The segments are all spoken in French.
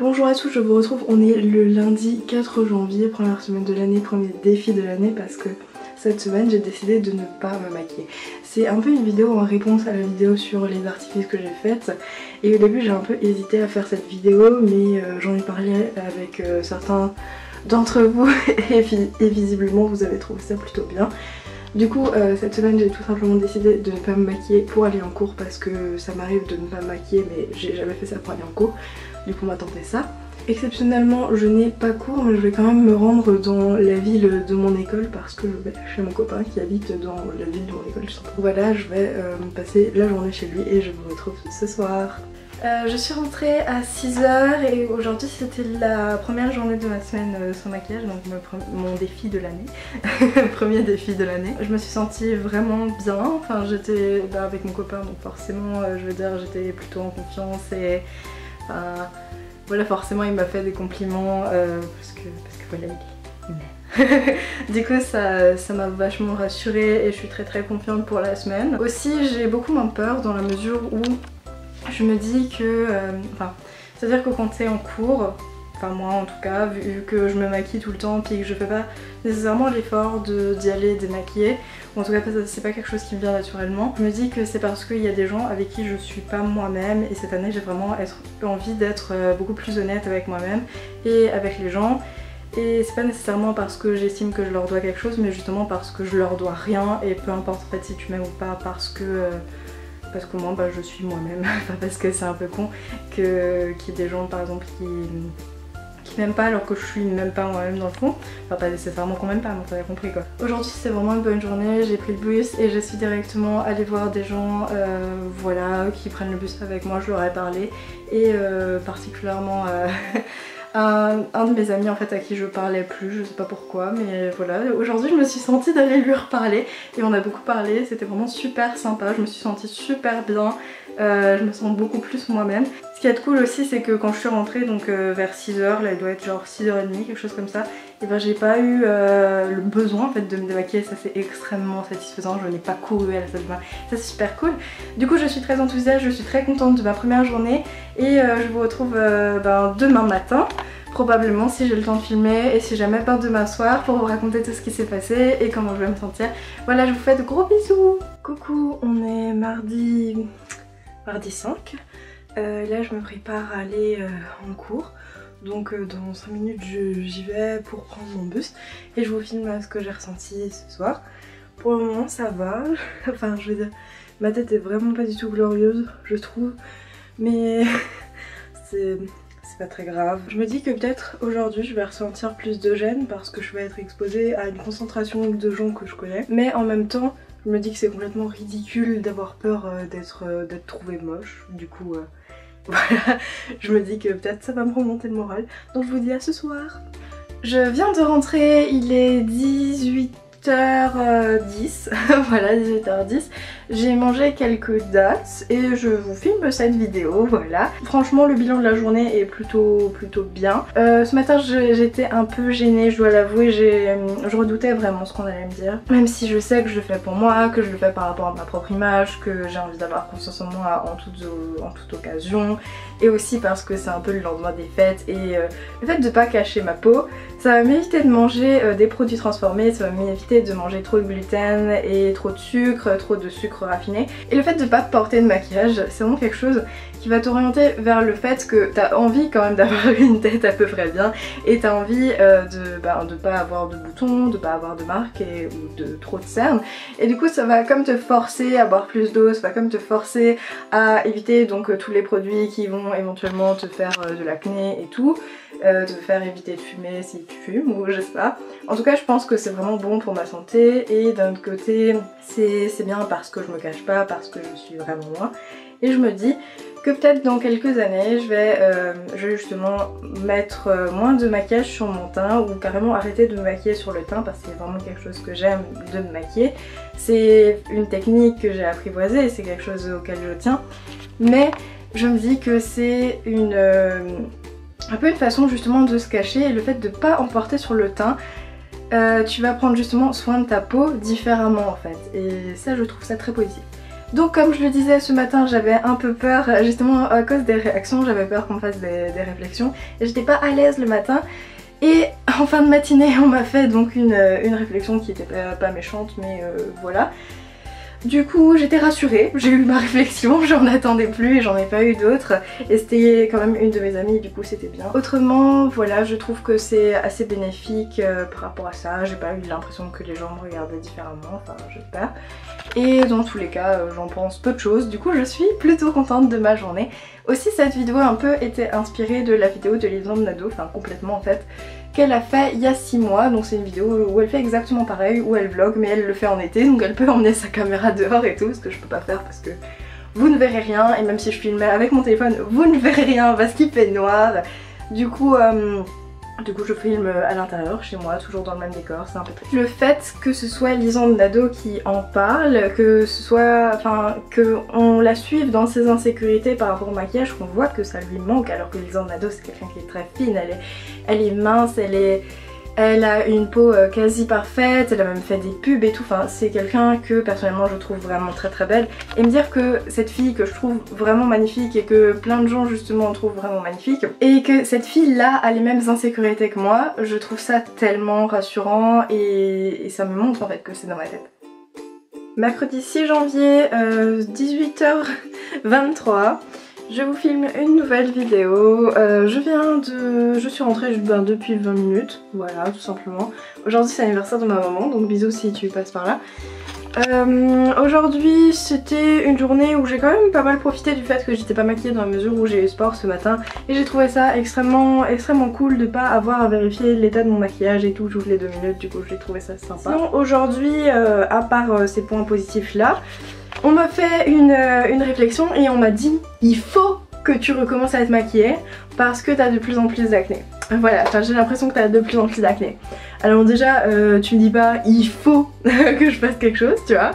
Bonjour à tous, je vous retrouve, on est le lundi 4 janvier, première semaine de l'année, premier défi de l'année parce que cette semaine j'ai décidé de ne pas me maquiller. C'est un peu une vidéo en réponse à la vidéo sur les artifices que j'ai faites et au début j'ai un peu hésité à faire cette vidéo mais j'en ai parlé avec certains d'entre vous et visiblement vous avez trouvé ça plutôt bien. Du coup cette semaine j'ai tout simplement décidé de ne pas me maquiller pour aller en cours parce que ça m'arrive de ne pas me maquiller mais j'ai jamais fait ça pour aller en cours. Du coup on m'a tenté ça. Exceptionnellement je n'ai pas cours mais je vais quand même me rendre dans la ville de mon école parce que je vais chez mon copain qui habite dans la ville de mon école. Voilà, je vais passer la journée chez lui et je vous retrouve ce soir. Je suis rentrée à 6h et aujourd'hui c'était la première journée de ma semaine sans maquillage, donc mon défi de l'année, premier défi de l'année. Je me suis sentie vraiment bien, enfin j'étais avec mon copain donc forcément je veux dire j'étais plutôt en confiance et voilà, forcément il m'a fait des compliments parce que voilà il m'aime. Du coup ça m'a vachement rassurée et je suis très confiante pour la semaine. Aussi j'ai beaucoup moins peur dans la mesure où je me dis que, c'est à dire que quand t'es en cours, enfin moi en tout cas, vu que je me maquille tout le temps puis que je fais pas nécessairement l'effort d'y aller démaquiller, ou en tout cas c'est pas quelque chose qui me vient naturellement, je me dis que c'est parce qu'il y a des gens avec qui je suis pas moi-même et cette année j'ai vraiment envie d'être beaucoup plus honnête avec moi-même et avec les gens. Et c'est pas nécessairement parce que j'estime que je leur dois quelque chose mais justement parce que je leur dois rien et peu importe en fait si tu m'aimes ou pas parce que moi je suis moi-même, parce que c'est un peu con qu'il y ait des gens par exemple qui m'aiment pas alors que je suis même pas moi-même dans le fond. Enfin pas nécessairement qu'on m'aime pas, mais t'avais compris quoi. Aujourd'hui c'est vraiment une bonne journée, j'ai pris le bus et je suis directement allée voir des gens voilà, qui prennent le bus avec moi, je leur ai parlé et particulièrement un de mes amis en fait à qui je parlais plus, je sais pas pourquoi mais voilà, aujourd'hui je me suis sentie d'aller lui reparler et on a beaucoup parlé, c'était vraiment super sympa, je me suis sentie super bien, je me sens beaucoup plus moi-même. Ce qui est cool aussi c'est que quand je suis rentrée donc vers 6h, là il doit être genre 6h30 quelque chose comme ça, et ben j'ai pas eu le besoin en fait de me démaquiller, ça c'est extrêmement satisfaisant, je n'ai pas couru à la salle de bain, ça c'est super cool. Du coup je suis très enthousiaste, je suis très contente de ma première journée et je vous retrouve demain matin probablement si j'ai le temps de filmer et si jamais pas demain soir pour vous raconter tout ce qui s'est passé et comment je vais me sentir. Voilà, je vous fais de gros bisous. Coucou, on est mardi 5. Là je me prépare à aller en cours. Donc dans 5 minutes j'y vais pour prendre mon bus et je vous filme ce que j'ai ressenti ce soir. Pour le moment ça va, enfin je veux dire ma tête est vraiment pas du tout glorieuse je trouve, mais c'est pas très grave. Je me dis que peut-être aujourd'hui je vais ressentir plus de gêne parce que je vais être exposée à une concentration de gens que je connais, mais en même temps je me dis que c'est complètement ridicule d'avoir peur d'être trouvée moche, du coup voilà, je me dis que peut-être ça va me remonter le moral, donc je vous dis à ce soir. Je viens de rentrer, il est 18h10, voilà 18h10, j'ai mangé quelques dates et je vous filme cette vidéo, voilà. Franchement le bilan de la journée est plutôt bien. Ce matin j'étais un peu gênée, je dois l'avouer, je redoutais vraiment ce qu'on allait me dire. Même si je sais que je le fais pour moi, que je le fais par rapport à ma propre image, que j'ai envie d'avoir confiance en moi en toute occasion, et aussi parce que c'est un peu le lendemain des fêtes et le fait de pas cacher ma peau, ça va m'éviter de manger des produits transformés, ça va m'éviter de manger trop de gluten et trop de sucre raffiné. Et le fait de pas porter de maquillage, c'est vraiment quelque chose qui va t'orienter vers le fait que t'as envie quand même d'avoir une tête à peu près bien et t'as envie de pas avoir de boutons, de pas avoir de marques ou de trop de cernes. Et du coup ça va comme te forcer à boire plus d'eau, ça va comme te forcer à éviter donc tous les produits qui vont éventuellement te faire de l'acné et tout. Te faire éviter de fumer si tu fumes ou je sais pas. En tout cas je pense que c'est vraiment bon pour ma santé et d'un autre côté c'est bien parce que je me cache pas, parce que je suis vraiment moi. Et je me dis que peut-être dans quelques années je vais justement mettre moins de maquillage sur mon teint ou carrément arrêter de me maquiller sur le teint parce que c'est vraiment quelque chose que j'aime de me maquiller. C'est une technique que j'ai apprivoisée et c'est quelque chose auquel je tiens. Mais je me dis que c'est un peu une façon justement de se cacher et le fait de pas en porter sur le teint, tu vas prendre justement soin de ta peau différemment en fait et ça je trouve ça très positif. Donc comme je le disais ce matin, j'avais un peu peur, justement à cause des réactions, j'avais peur qu'on me fasse des réflexions et j'étais pas à l'aise le matin. Et en fin de matinée on m'a fait donc une réflexion qui était pas méchante, mais voilà. Du coup j'étais rassurée, j'ai eu ma réflexion, j'en attendais plus et j'en ai pas eu d'autres. Et c'était quand même une de mes amies, du coup c'était bien. Autrement voilà, je trouve que c'est assez bénéfique par rapport à ça. J'ai pas eu l'impression que les gens me regardaient différemment, enfin j'espère. Et dans tous les cas j'en pense peu de choses, du coup je suis plutôt contente de ma journée. Aussi cette vidéo un peu était inspirée de la vidéo de Lisanne Nadeau, enfin complètement en fait, qu'elle a fait il y a 6 mois, donc c'est une vidéo où elle fait exactement pareil, où elle vlog mais elle le fait en été, donc elle peut emmener sa caméra dehors et tout, ce que je peux pas faire parce que vous ne verrez rien, et même si je filme avec mon téléphone vous ne verrez rien parce qu'il fait noir. Du coup je filme à l'intérieur, chez moi, toujours dans le même décor, c'est un peu triste. Le fait que ce soit Lisanne Nadeau qui en parle, que ce soit, enfin, qu'on la suive dans ses insécurités par rapport au maquillage, qu'on voit que ça lui manque, alors que Lisanne Nadeau c'est quelqu'un qui est très fine, elle est mince, elle a une peau quasi parfaite, elle a même fait des pubs et tout, enfin c'est quelqu'un que personnellement je trouve vraiment très très belle. Et me dire que cette fille que je trouve vraiment magnifique et que plein de gens justement trouvent vraiment magnifique, et que cette fille là a les mêmes insécurités que moi, je trouve ça tellement rassurant et ça me montre en fait que c'est dans ma tête. Mercredi 6 janvier, 18h23. Je vous filme une nouvelle vidéo, je suis rentrée depuis 20 minutes, voilà tout simplement. Aujourd'hui c'est l'anniversaire de ma maman, donc bisous si tu passes par là. Aujourd'hui c'était une journée où j'ai quand même pas mal profité du fait que j'étais pas maquillée dans la mesure où j'ai eu sport ce matin. Et j'ai trouvé ça extrêmement cool de pas avoir à vérifier l'état de mon maquillage et tout toutes les 2 minutes, du coup j'ai trouvé ça sympa. Sinon aujourd'hui, à part ces points positifs là, on m'a fait une réflexion et on m'a dit il faut que tu recommences à te maquiller parce que t'as de plus en plus d'acné. Voilà, enfin j'ai l'impression que t'as de plus en plus d'acné. Alors déjà tu me dis pas il faut que je fasse quelque chose, tu vois.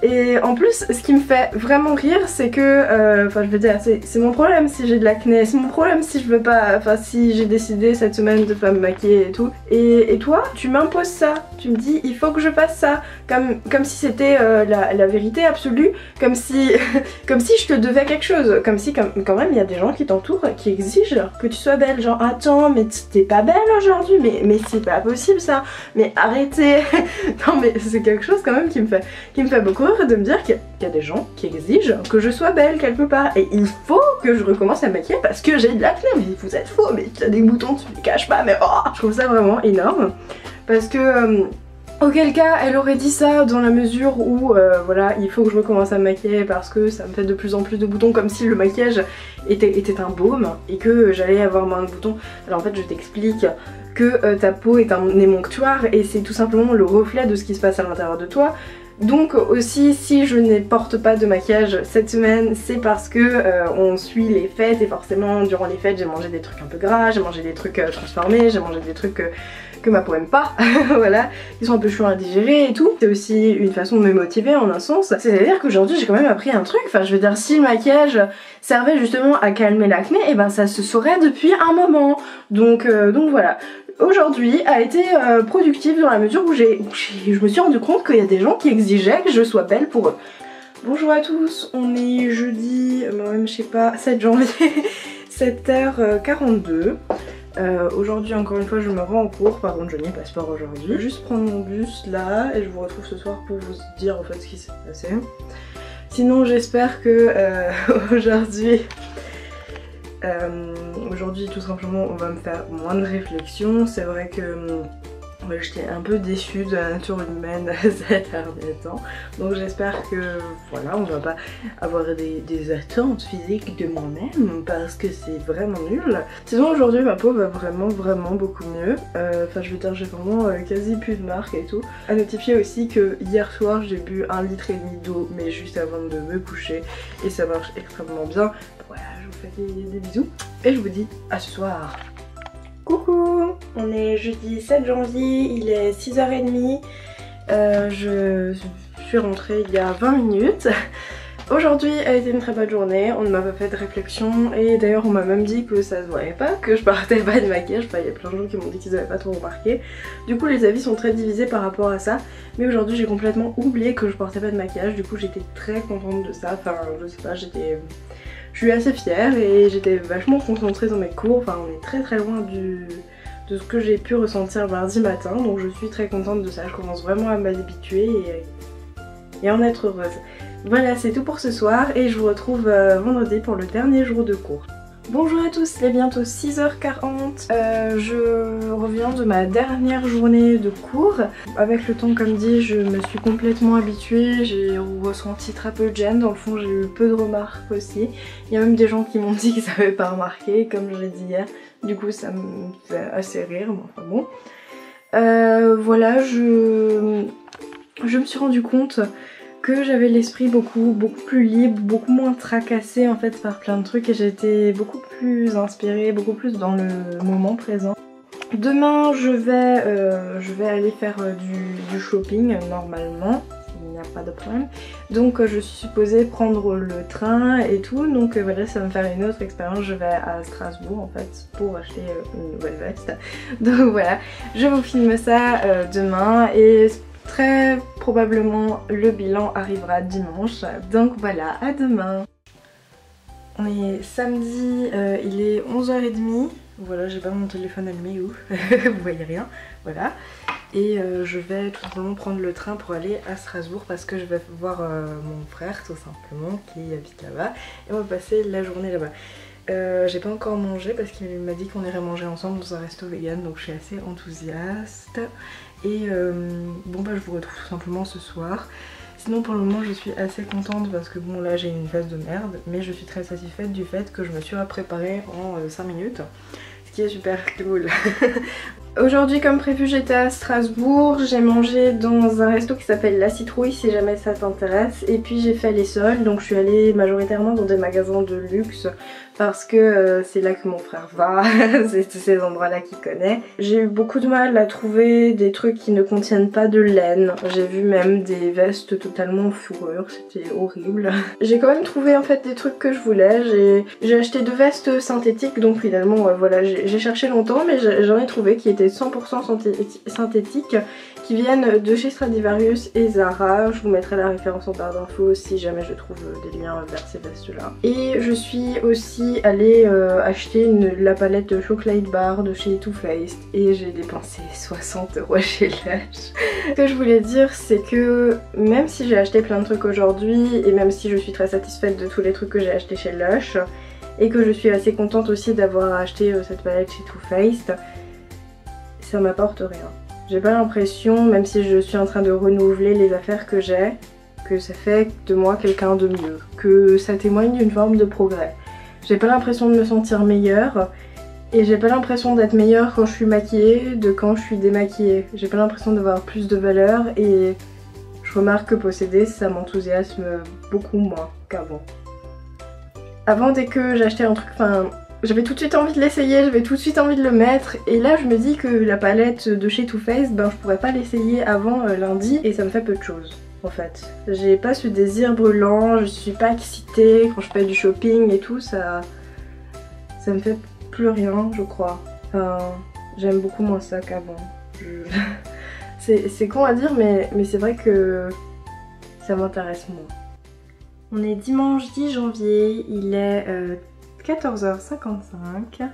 Et en plus ce qui me fait vraiment rire c'est que, enfin je veux dire c'est mon problème si j'ai de l'acné, c'est mon problème si je veux pas, enfin si j'ai décidé cette semaine de pas me maquiller et tout. Et toi tu m'imposes ça, tu me dis il faut que je fasse ça, comme si c'était la vérité absolue, comme si je te devais quelque chose, comme si quand même il y a des gens qui t'entourent qui exigent que tu sois belle, genre attends mais t'es pas belle aujourd'hui, mais c'est pas possible ça, mais arrêtez. Non mais c'est quelque chose quand même qui me fait beaucoup de me dire qu'il y a des gens qui exigent que je sois belle quelque part et il faut que je recommence à me maquiller parce que j'ai de l'acné. Mais vous êtes faux, mais tu as des boutons, tu les caches pas, mais oh, je trouve ça vraiment énorme parce que auquel cas elle aurait dit ça dans la mesure où voilà il faut que je recommence à me maquiller parce que ça me fait de plus en plus de boutons, comme si le maquillage était un baume et que j'allais avoir moins de boutons. Alors en fait je t'explique que ta peau est un émonctoire et c'est tout simplement le reflet de ce qui se passe à l'intérieur de toi. Donc aussi si je ne porte pas de maquillage cette semaine c'est parce que on suit les fêtes et forcément durant les fêtes j'ai mangé des trucs un peu gras, j'ai mangé des trucs transformés, j'ai mangé des trucs que ma peau aime pas, voilà, qui sont un peu chiants à digérer et tout. C'est aussi une façon de me motiver en un sens, c'est-à-dire qu'aujourd'hui j'ai quand même appris un truc, enfin je veux dire si le maquillage servait justement à calmer l'acné, et ben ça se saurait depuis un moment, donc voilà. Aujourd'hui a été productive dans la mesure où je me suis rendu compte qu'il y a des gens qui exigeaient que je sois belle pour eux. Bonjour à tous, on est jeudi, moi-même je sais pas, 7 janvier, 7h42. Aujourd'hui encore une fois je me rends en cours, par contre je n'y ai pas sport aujourd'hui. Je vais juste prendre mon bus là et je vous retrouve ce soir pour vous dire en fait ce qui s'est passé. Sinon j'espère que aujourd'hui tout simplement on va me faire moins de réflexion. C'est vrai que j'étais un peu déçue de la nature humaine ces derniers temps, donc j'espère que voilà on va pas avoir des attentes physiques de moi-même parce que c'est vraiment nul. Sinon aujourd'hui ma peau va vraiment beaucoup mieux, enfin je veux dire j'ai vraiment quasi plus de marques et tout. À notifier aussi que hier soir j'ai bu 1,5 litre d'eau mais juste avant de me coucher et ça marche extrêmement bien. Voilà, je vous fais des bisous et je vous dis à ce soir. Coucou, on est jeudi 7 janvier, il est 6h30, je suis rentrée il y a 20 minutes. Aujourd'hui a été une très bonne journée, on ne m'a pas fait de réflexion et d'ailleurs on m'a même dit que ça se voyait pas, que je partais pas de maquillage, enfin il y a plein de gens qui m'ont dit qu'ils avaient pas trop remarqué. Du coup les avis sont très divisés par rapport à ça, mais aujourd'hui j'ai complètement oublié que je portais pas de maquillage, du coup j'étais très contente de ça, enfin je sais pas, je suis assez fière et j'étais vachement concentrée dans mes cours, enfin on est très loin de ce que j'ai pu ressentir mardi matin, donc je suis très contente de ça, je commence vraiment à m'habituer et en être heureuse. Voilà, c'est tout pour ce soir et je vous retrouve vendredi pour le dernier jour de cours. Bonjour à tous, il est bientôt 6h40, je reviens de ma dernière journée de cours. Avec le temps, comme dit, je me suis complètement habituée, j'ai ressenti très peu de gêne, dans le fond j'ai eu peu de remarques aussi. Il y a même des gens qui m'ont dit qu'ils n'avaient pas remarqué, comme je l'ai dit hier, du coup ça me fait assez rire, mais enfin bon. Voilà, je me suis rendu compte que j'avais l'esprit beaucoup plus libre, beaucoup moins tracassé en fait par plein de trucs et j'étais beaucoup plus inspirée, beaucoup plus dans le moment présent. Demain je vais aller faire du shopping normalement, il n'y a pas de problème. Donc je suis supposée prendre le train et tout, donc voilà, ça va me faire une autre expérience. Je vais à Strasbourg en fait pour acheter une nouvelle veste. Donc voilà, je vous filme ça demain et très probablement le bilan arrivera dimanche, donc voilà, à demain. On est samedi, il est 11h30, voilà, j'ai pas mon téléphone allumé, ouf, vous voyez rien, voilà. Et je vais tout simplement prendre le train pour aller à Strasbourg parce que je vais voir mon frère tout simplement qui habite là-bas et on va passer la journée là-bas. J'ai pas encore mangé parce qu'il m'a dit qu'on irait manger ensemble dans un resto vegan, donc je suis assez enthousiaste. Et bon bah je vous retrouve tout simplement ce soir. Sinon pour le moment je suis assez contente parce que bon là j'ai une phase de merde, mais je suis très satisfaite du fait que je me suis préparée en 5 minutes, ce qui est super cool. Aujourd'hui comme prévu j'étais à Strasbourg, j'ai mangé dans un resto qui s'appelle La Citrouille si jamais ça t'intéresse, et puis j'ai fait les soldes, donc je suis allée majoritairement dans des magasins de luxe parce que c'est là que mon frère va, c'est tous ces endroits là qu'il connaît. J'ai eu beaucoup de mal à trouver des trucs qui ne contiennent pas de laine, j'ai vu même des vestes totalement en fourrure, c'était horrible. J'ai quand même trouvé en fait des trucs que je voulais, j'ai acheté 2 vestes synthétiques, donc finalement voilà, j'ai cherché longtemps mais j'en ai trouvé qui étaient 100% synthétiques, qui viennent de chez Stradivarius et Zara. Je vous mettrai la référence en barre d'infos si jamais je trouve des liens vers ces vestes là. Et je suis aussi allée acheter la palette de Chocolate Bar de chez Too Faced et j'ai dépensé 60 € chez Lush. Ce que je voulais dire c'est que même si j'ai acheté plein de trucs aujourd'hui et même si je suis très satisfaite de tous les trucs que j'ai achetés chez Lush et que je suis assez contente aussi d'avoir acheté cette palette chez Too Faced, ça m'apporte rien. J'ai pas l'impression, même si je suis en train de renouveler les affaires que j'ai, que ça fait de moi quelqu'un de mieux, que ça témoigne d'une forme de progrès. J'ai pas l'impression de me sentir meilleure et j'ai pas l'impression d'être meilleure quand je suis maquillée de quand je suis démaquillée. J'ai pas l'impression d'avoir plus de valeur et je remarque que posséder ça m'enthousiasme beaucoup moins qu'avant. Avant, dès que j'achetais un truc, j'avais tout de suite envie de l'essayer, j'avais tout de suite envie de le mettre et là je me dis que la palette de chez Too Faced, je pourrais pas l'essayer avant lundi et ça me fait peu de choses en fait. J'ai pas ce désir brûlant, je suis pas excitée quand je fais du shopping et tout, ça me fait plus rien je crois. J'aime beaucoup moins ça qu'avant. C'est con à dire mais c'est vrai que ça m'intéresse moins. On est dimanche 10 janvier, il est 14h55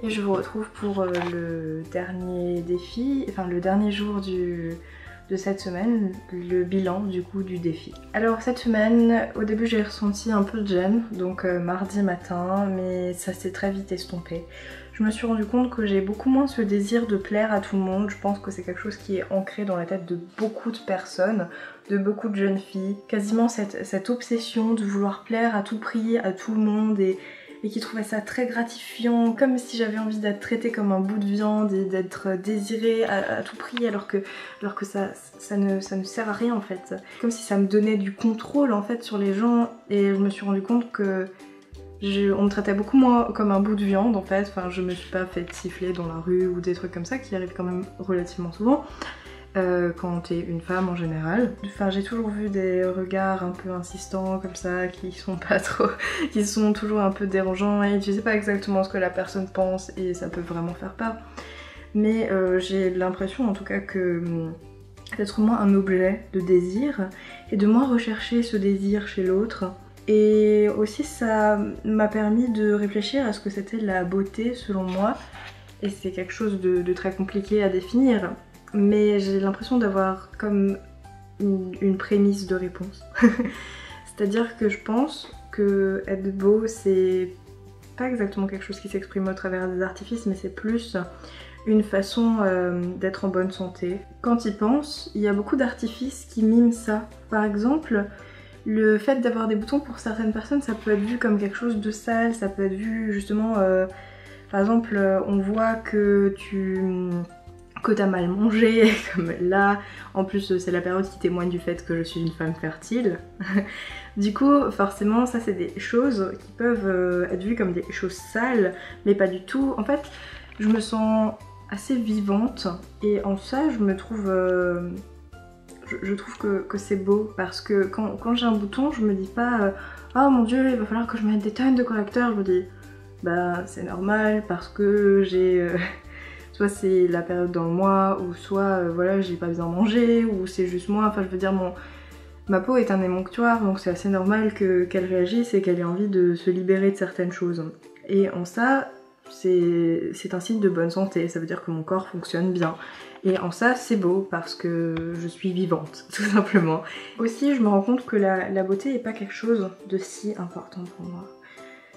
et je vous retrouve pour le dernier défi, enfin le dernier jour de cette semaine, le bilan du coup du défi. Alors cette semaine, au début j'ai ressenti un peu de gêne, donc mardi matin, mais ça s'est très vite estompé. Je me suis rendu compte que j'ai beaucoup moins ce désir de plaire à tout le monde. Je pense que c'est quelque chose qui est ancré dans la tête de beaucoup de personnes, de beaucoup de jeunes filles. Quasiment cette obsession de vouloir plaire à tout prix à tout le monde et qui trouvaient ça très gratifiant, comme si j'avais envie d'être traitée comme un bout de viande et d'être désirée à tout prix alors que ça ne sert à rien en fait. Comme si ça me donnait du contrôle en fait sur les gens et je me suis rendu compte que on me traitait beaucoup moins comme un bout de viande en fait, enfin je me suis pas fait siffler dans la rue ou des trucs comme ça qui arrivent quand même relativement souvent. quand t'es une femme en général. Enfin, j'ai toujours vu des regards un peu insistants comme ça, qui sont pas trop... qui sont toujours un peu dérangeants et tu sais pas exactement ce que la personne pense et ça peut vraiment faire peur. Mais j'ai l'impression en tout cas que d'être moins un objet de désir et de moins rechercher ce désir chez l'autre. Et aussi ça m'a permis de réfléchir à ce que c'était la beauté selon moi. Et c'est quelque chose de très compliqué à définir. Mais j'ai l'impression d'avoir comme une prémisse de réponse. C'est-à-dire que je pense que être beau, c'est pas exactement quelque chose qui s'exprime au travers des artifices, mais c'est plus une façon d'être en bonne santé. Quand ils pensent, il y a beaucoup d'artifices qui miment ça. Par exemple, le fait d'avoir des boutons pour certaines personnes, ça peut être vu comme quelque chose de sale, ça peut être vu justement... par exemple, on voit que t'as mal mangé, comme là, en plus c'est la période qui témoigne du fait que je suis une femme fertile. Du coup, forcément, ça c'est des choses qui peuvent être vues comme des choses sales, mais pas du tout. En fait, je me sens assez vivante et en ça, je me trouve... je trouve que c'est beau parce que quand j'ai un bouton, je me dis pas oh mon dieu, il va falloir que je mette des tonnes de correcteurs. Je me dis bah c'est normal parce que j'ai... soit c'est la période dans le mois, ou soit voilà, j'ai pas besoin de manger, ou c'est juste moi, enfin je veux dire ma peau est un émonctoire, donc c'est assez normal qu'elle réagisse et qu'elle ait envie de se libérer de certaines choses. Et en ça, c'est un signe de bonne santé, ça veut dire que mon corps fonctionne bien. Et en ça, c'est beau parce que je suis vivante, tout simplement. Aussi, je me rends compte que la beauté est pas quelque chose de si important pour moi.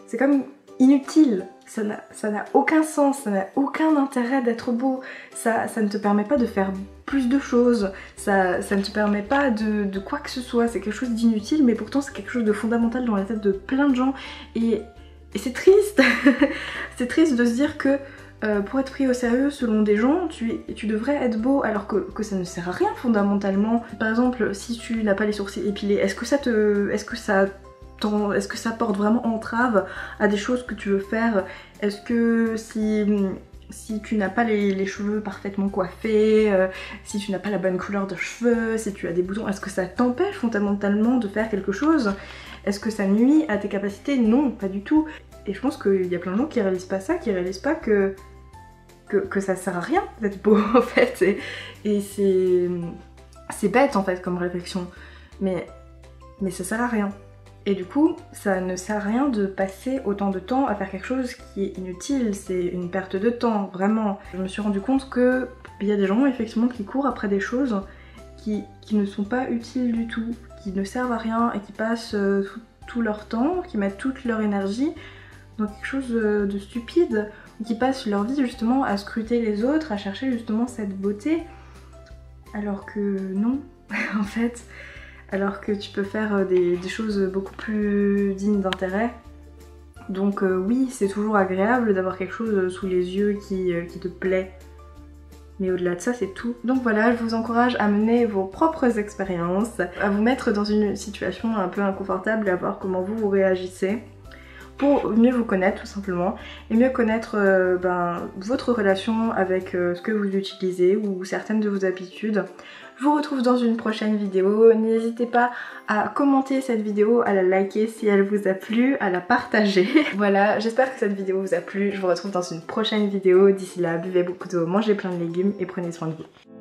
C'est comme inutile, ça n'a aucun sens, ça n'a aucun intérêt d'être beau, ça ne te permet pas de faire plus de choses, ça ne te permet pas de quoi que ce soit, c'est quelque chose d'inutile mais pourtant c'est quelque chose de fondamental dans la tête de plein de gens et c'est triste. C'est triste de se dire que pour être pris au sérieux selon des gens, tu devrais être beau alors que ça ne sert à rien fondamentalement. Par exemple, si tu n'as pas les sourcils épilés, est-ce que ça porte vraiment entrave à des choses que tu veux faire? Est-ce que si tu n'as pas les cheveux parfaitement coiffés, si tu n'as pas la bonne couleur de cheveux, si tu as des boutons, est-ce que ça t'empêche fondamentalement de faire quelque chose? Est-ce que ça nuit à tes capacités? Non, pas du tout. Et je pense qu'il y a plein de gens qui réalisent pas ça, qui réalisent pas que ça sert à rien d'être beau en fait. Et c'est bête en fait comme réflexion, mais ça sert à rien. Et du coup, ça ne sert à rien de passer autant de temps à faire quelque chose qui est inutile, c'est une perte de temps, vraiment. Je me suis rendu compte qu'il y a des gens effectivement qui courent après des choses qui ne sont pas utiles du tout, qui ne servent à rien et qui passent tout leur temps, qui mettent toute leur énergie dans quelque chose de stupide, qui passent leur vie justement à scruter les autres, à chercher justement cette beauté, alors que non, en fait. Alors que tu peux faire des choses beaucoup plus dignes d'intérêt. Donc oui, c'est toujours agréable d'avoir quelque chose sous les yeux qui te plaît. Mais au-delà de ça, c'est tout. Donc voilà, je vous encourage à mener vos propres expériences, à vous mettre dans une situation un peu inconfortable et à voir comment vous réagissez. Pour mieux vous connaître tout simplement et mieux connaître votre relation avec ce que vous utilisez ou certaines de vos habitudes. Je vous retrouve dans une prochaine vidéo. N'hésitez pas à commenter cette vidéo, à la liker si elle vous a plu, à la partager. Voilà, j'espère que cette vidéo vous a plu. Je vous retrouve dans une prochaine vidéo. D'ici là, buvez beaucoup d'eau, mangez plein de légumes et prenez soin de vous.